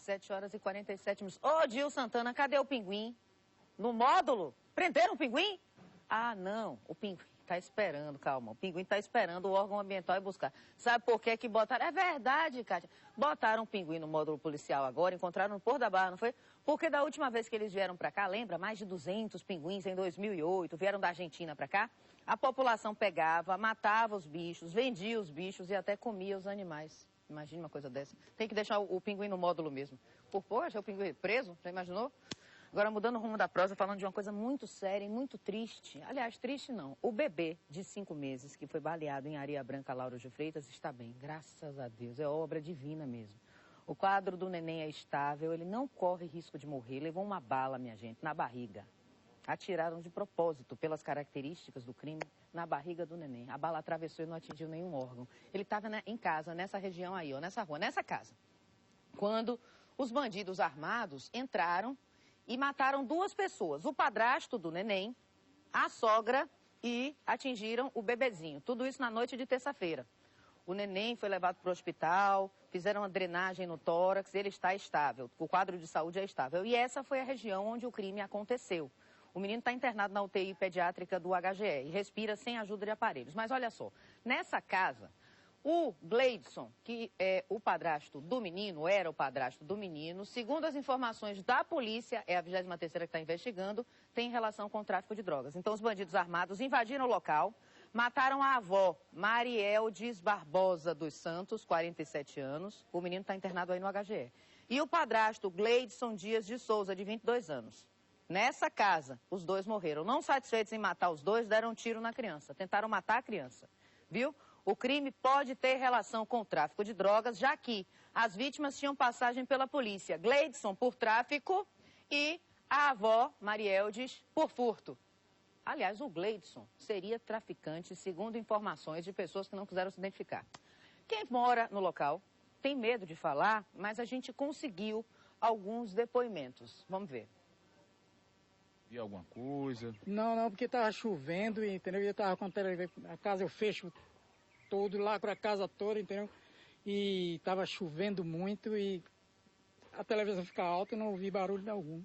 7 horas e 47 minutos. Ô, Dil Santana, cadê o pinguim? No módulo? Prenderam o pinguim? Ah, não, o pinguim está esperando, calma. O pinguim está esperando o órgão ambiental ir buscar. Sabe por que botaram? É verdade, Kátia. Botaram o pinguim no módulo policial agora, encontraram no Porto da Barra, não foi? Porque da última vez que eles vieram para cá, lembra? Mais de 200 pinguins em 2008, vieram da Argentina para cá. A população pegava, matava os bichos, vendia os bichos e até comia os animais. Imagina uma coisa dessa. Tem que deixar o pinguim no módulo mesmo. Poxa, o pinguim preso, já imaginou? Agora, mudando o rumo da prosa, falando de uma coisa muito séria e muito triste. Aliás, triste não. O bebê de 5 meses, que foi baleado em Areia Branca, Lauro de Freitas, está bem. Graças a Deus. É obra divina mesmo. O quadro do neném é estável, ele não corre risco de morrer. Levou uma bala, minha gente, na barriga. Atiraram de propósito, pelas características do crime, na barriga do neném. A bala atravessou e não atingiu nenhum órgão. Ele estava em casa, nessa região aí, ó, nessa rua, nessa casa. Quando os bandidos armados entraram e mataram 2 pessoas, o padrasto do neném, a sogra e atingiram o bebezinho. Tudo isso na noite de terça-feira. O neném foi levado para o hospital, fizeram uma drenagem no tórax, ele está estável, o quadro de saúde é estável. E essa foi a região onde o crime aconteceu. O menino está internado na UTI pediátrica do HGE e respira sem ajuda de aparelhos. Mas olha só, nessa casa, o Gleidson, que é o padrasto do menino, era o padrasto do menino, segundo as informações da polícia, é a 23ª que está investigando, tem relação com o tráfico de drogas. Então os bandidos armados invadiram o local, mataram a avó, Marieldes Barbosa dos Santos, 47 anos, o menino está internado aí no HGE. E o padrasto, Gleidson Dias de Souza, de 22 anos. Nessa casa, os 2 morreram. Não satisfeitos em matar os 2, deram um tiro na criança, tentaram matar a criança, viu? O crime pode ter relação com o tráfico de drogas, já que as vítimas tinham passagem pela polícia. Gleidson por tráfico e a avó, Marieldes, por furto. Aliás, o Gleidson seria traficante, segundo informações de pessoas que não quiseram se identificar. Quem mora no local tem medo de falar, mas a gente conseguiu alguns depoimentos. Vamos ver. E alguma coisa? Não, porque estava chovendo, entendeu? Eu estava com a casa, eu fecho todo, lacro a casa toda, entendeu? E estava chovendo muito e a televisão fica alta e não ouvi barulho algum.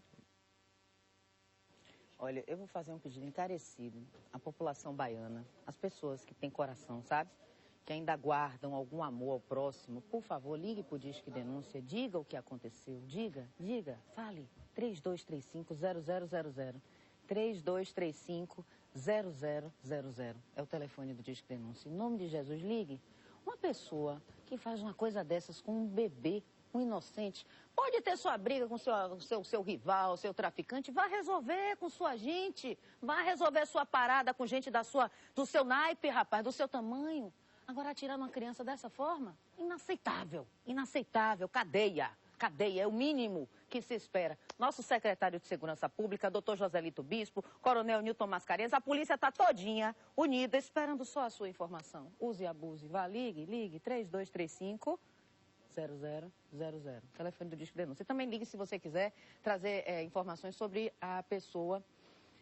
Olha, eu vou fazer um pedido encarecido à população baiana, às pessoas que têm coração, sabe? Que ainda guardam algum amor ao próximo. Por favor, ligue para o Disque Denúncia, diga o que aconteceu, diga, fale. 3235-0000. 3235-0000. É o telefone do Disque Denúncia. Em nome de Jesus, ligue. Uma pessoa que faz uma coisa dessas com um bebê, um inocente, pode ter sua briga com seu rival, seu traficante, vá resolver com sua gente, vá resolver sua parada com gente do seu naipe, rapaz, do seu tamanho. Agora, atirar uma criança dessa forma? Inaceitável, inaceitável, cadeia. Cadeia é o mínimo que se espera. Nosso secretário de Segurança Pública, doutor Joselito Bispo, coronel Nilton Mascarenhas, a polícia está todinha, unida, esperando só a sua informação. Use e abuse. Vá, ligue, 3235-0000. Telefone do Disque Denúncia. E também ligue se você quiser trazer informações sobre a pessoa.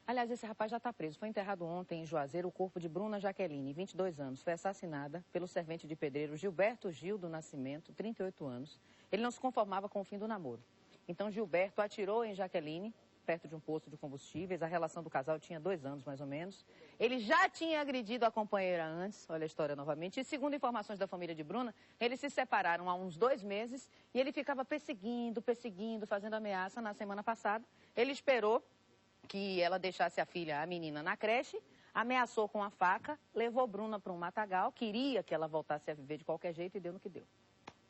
Aliás, esse rapaz já está preso. Foi enterrado ontem em Juazeiro o corpo de Bruna Jaqueline, 22 anos. Foi assassinada pelo servente de pedreiro Gilberto Gil do Nascimento, 38 anos. Ele não se conformava com o fim do namoro. Então, Gilberto atirou em Jaqueline, perto de um posto de combustíveis. A relação do casal tinha 2 anos, mais ou menos. Ele já tinha agredido a companheira antes, olha a história novamente. E segundo informações da família de Bruna, eles se separaram há uns 2 meses e ele ficava perseguindo, fazendo ameaça. Na semana passada, ele esperou que ela deixasse a filha, a menina, na creche, ameaçou com a faca, levou Bruna para um matagal, queria que ela voltasse a viver de qualquer jeito e deu no que deu.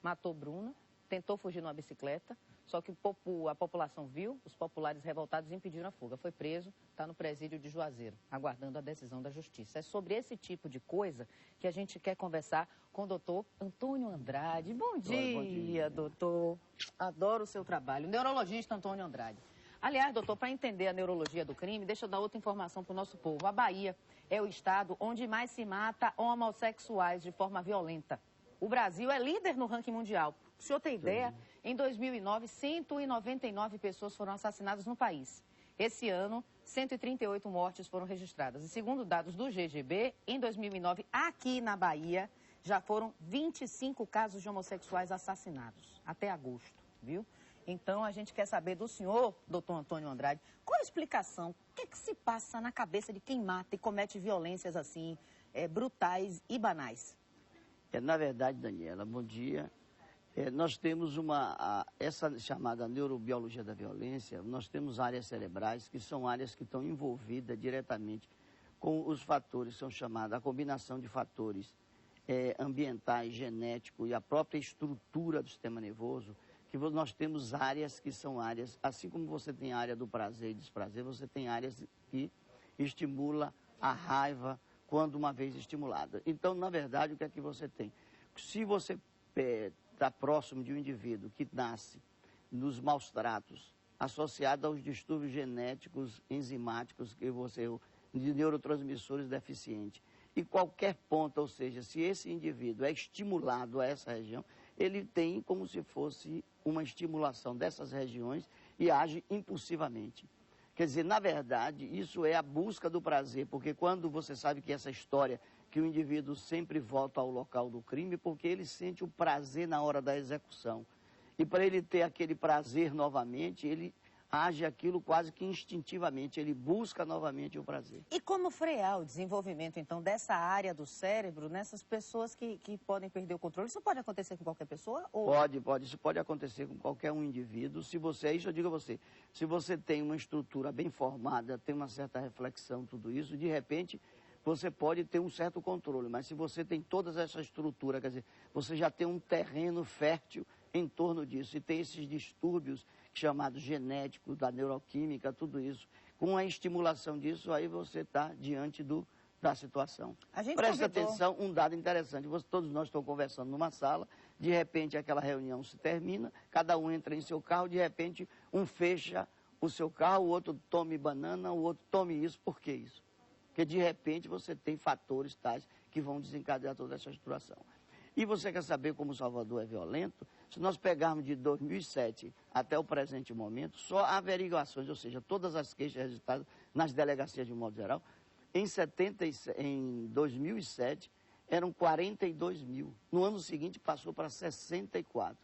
Matou Bruna, tentou fugir numa bicicleta, só que a população viu, os populares revoltados impediram a fuga. Foi preso, está no presídio de Juazeiro, aguardando a decisão da justiça. É sobre esse tipo de coisa que a gente quer conversar com o doutor Antônio Andrade. Bom dia, doutor. Adoro o seu trabalho. Neurologista Antônio Andrade. Aliás, doutor, para entender a neurologia do crime, deixa eu dar outra informação para o nosso povo. A Bahia é o estado onde mais se mata homossexuais de forma violenta. O Brasil é líder no ranking mundial. Para o senhor ter ideia, em 2009, 199 pessoas foram assassinadas no país. Esse ano, 138 mortes foram registradas. E segundo dados do GGB, em 2009, aqui na Bahia, já foram 25 casos de homossexuais assassinados, até agosto, viu? Então, a gente quer saber do senhor, doutor Antônio Andrade, qual a explicação, o que se passa na cabeça de quem mata e comete violências assim, brutais e banais? Na verdade, Daniela, bom dia. Nós temos essa chamada neurobiologia da violência, nós temos áreas cerebrais que são áreas que estão envolvidas diretamente com os fatores, são chamados, a combinação de fatores ambientais, genéticos e a própria estrutura do sistema nervoso, que nós temos áreas que são áreas, assim como você tem a área do prazer e desprazer, você tem áreas que estimula a raiva quando uma vez estimulada. Então, na verdade, o que é que você tem? Se você está próximo de um indivíduo que nasce nos maus tratos, associado aos distúrbios genéticos, enzimáticos, de neurotransmissores deficientes, e qualquer ponto, ou seja, se esse indivíduo é estimulado a essa região, ele tem como se fosse uma estimulação dessas regiões e age impulsivamente. Quer dizer, na verdade, isso é a busca do prazer, porque quando você sabe que essa história, que o indivíduo sempre volta ao local do crime, porque ele sente o prazer na hora da execução. E para ele ter aquele prazer novamente, ele age aquilo quase que instintivamente, ele busca novamente o prazer. E como frear o desenvolvimento, então, dessa área do cérebro nessas pessoas que podem perder o controle? Isso pode acontecer com qualquer pessoa? Ou... Pode. Isso pode acontecer com qualquer um indivíduo. Se você, isso eu digo a você, se você tem uma estrutura bem formada, tem uma certa reflexão, tudo isso, de repente você pode ter um certo controle. Mas se você tem toda essa estrutura, quer dizer, você já tem um terreno fértil em torno disso e tem esses distúrbios chamados genéticos, da neuroquímica, tudo isso. Com a estimulação disso, aí você está diante da situação. Presta atenção, um dado interessante. Todos nós estamos conversando numa sala, de repente aquela reunião se termina, cada um entra em seu carro, de repente um fecha o seu carro, o outro tome banana, o outro tome isso. Por que isso? Porque de repente você tem fatores tais que vão desencadear toda essa situação. E você quer saber como Salvador é violento? Se nós pegarmos de 2007 até o presente momento, só averiguações, ou seja, todas as queixas registradas nas delegacias de um modo geral, em 2007 eram 42 mil. No ano seguinte passou para 64.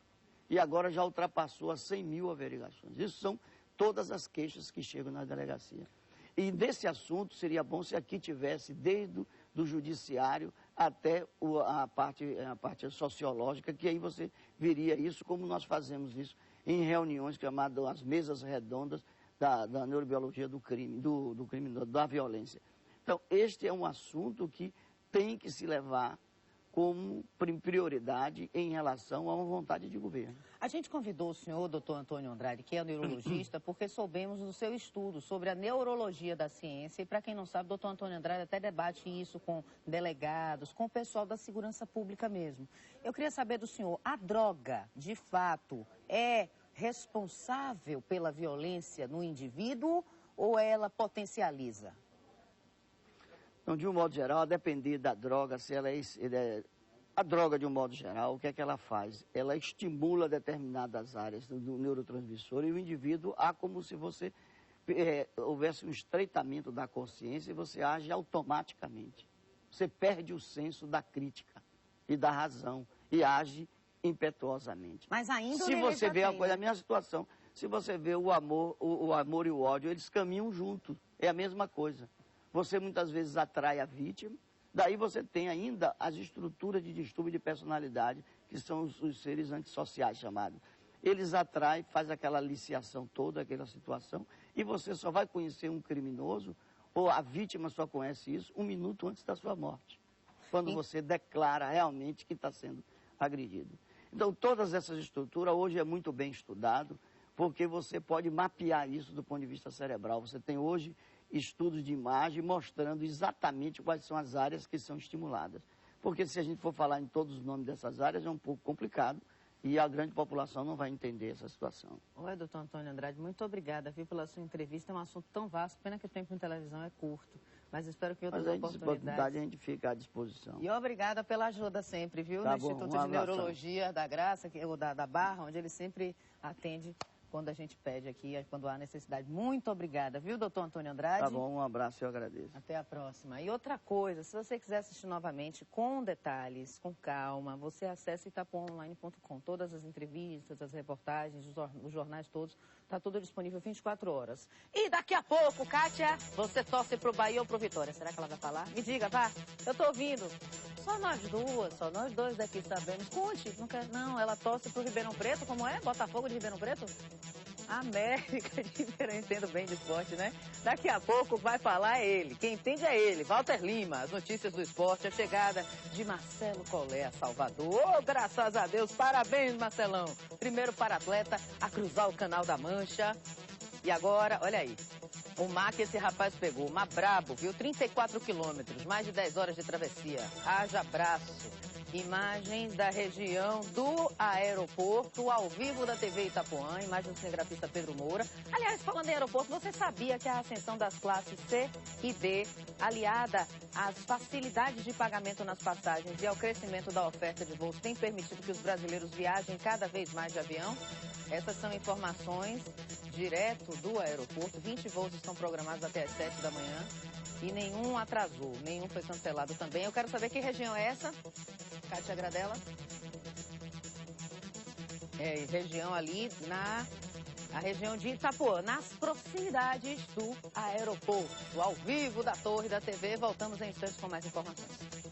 E agora já ultrapassou a 100 mil averiguações. Isso são todas as queixas que chegam na delegacia. E desse assunto seria bom se aqui tivesse desde do judiciário até a parte sociológica, que aí você veria isso, como nós fazemos isso em reuniões chamadas as mesas redondas da neurobiologia do crime, da violência. Então, este é um assunto que tem que se levar como prioridade em relação a uma vontade de governo. A gente convidou o senhor, doutor Antônio Andrade, que é neurologista, porque soubemos do seu estudo sobre a neurologia da ciência. E, para quem não sabe, o doutor Antônio Andrade até debate isso com delegados, com o pessoal da segurança pública mesmo. Eu queria saber do senhor, a droga, de fato, é responsável pela violência no indivíduo ou ela potencializa? Então, de um modo geral, a depender da droga, se ela a droga, de um modo geral, o que é que ela faz? Ela estimula determinadas áreas do neurotransmissor e o indivíduo há como se houvesse um estreitamento da consciência e você age automaticamente. Você perde o senso da crítica e da razão e age impetuosamente. Mas ainda se você vê a coisa, a minha situação, se você vê o amor e o ódio, eles caminham juntos, é a mesma coisa. Você muitas vezes atrai a vítima, daí você tem ainda as estruturas de distúrbio de personalidade, que são os seres antissociais chamados. Eles atraem, faz aquela aliciação toda, aquela situação, e você só vai conhecer um criminoso, ou a vítima só conhece isso, 1 minuto antes da sua morte, quando você declara realmente que está sendo agredido. Então, todas essas estruturas hoje é muito bem estudado, porque você pode mapear isso do ponto de vista cerebral. Você tem hoje estudos de imagem mostrando exatamente quais são as áreas que são estimuladas. Porque se a gente for falar em todos os nomes dessas áreas, é um pouco complicado e a grande população não vai entender essa situação. Oi, doutor Antônio Andrade, muito obrigada, pela sua entrevista. É um assunto tão vasto, pena que o tempo em televisão é curto, mas espero que outras oportunidades... a gente fica à disposição. E obrigada pela ajuda sempre, viu? Tá no bom, Instituto de Neurologia da Graça, da Barra, onde ele sempre atende quando a gente pede aqui, quando há necessidade. Muito obrigada, viu, doutor Antônio Andrade? Tá bom, um abraço, eu agradeço. Até a próxima. E outra coisa, se você quiser assistir novamente, com detalhes, com calma, você acessa itapuaonline.com. Todas as entrevistas, as reportagens, os jornais todos, está tudo disponível 24 horas. E daqui a pouco, Kátia, você torce pro Bahia ou pro Vitória? Será que ela vai falar? Me diga, vá. Eu tô ouvindo. Só nós duas, só nós dois daqui sabemos. Conte, não quer, não, ela torce pro Ribeirão Preto, como é? Botafogo de Ribeirão Preto? América de Ribeirão, entendo bem de esporte, né? Daqui a pouco vai falar ele. Quem entende é ele, Walter Lima. As notícias do esporte, a chegada de Marcelo Collet a Salvador. Oh, graças a Deus, parabéns, Marcelão. Primeiro para-atleta a cruzar o Canal da Mancha. E agora, olha aí, o mar que esse rapaz pegou, mar brabo, viu? 34 quilômetros, mais de 10 horas de travessia. Haja braço. Imagens da região do aeroporto, ao vivo da TV Itapuã, imagem do cinegrafista Pedro Moura. Aliás, falando em aeroporto, você sabia que a ascensão das classes C e D, aliada às facilidades de pagamento nas passagens e ao crescimento da oferta de voos, tem permitido que os brasileiros viajem cada vez mais de avião? Essas são informações direto do aeroporto. 20 voos estão programados até às 7 da manhã e nenhum atrasou, nenhum foi cancelado também. Eu quero saber que região é essa? Kátia Gradella. É, região ali a região de Itapuã, nas proximidades do aeroporto. Ao vivo da torre da TV, voltamos em instantes com mais informações.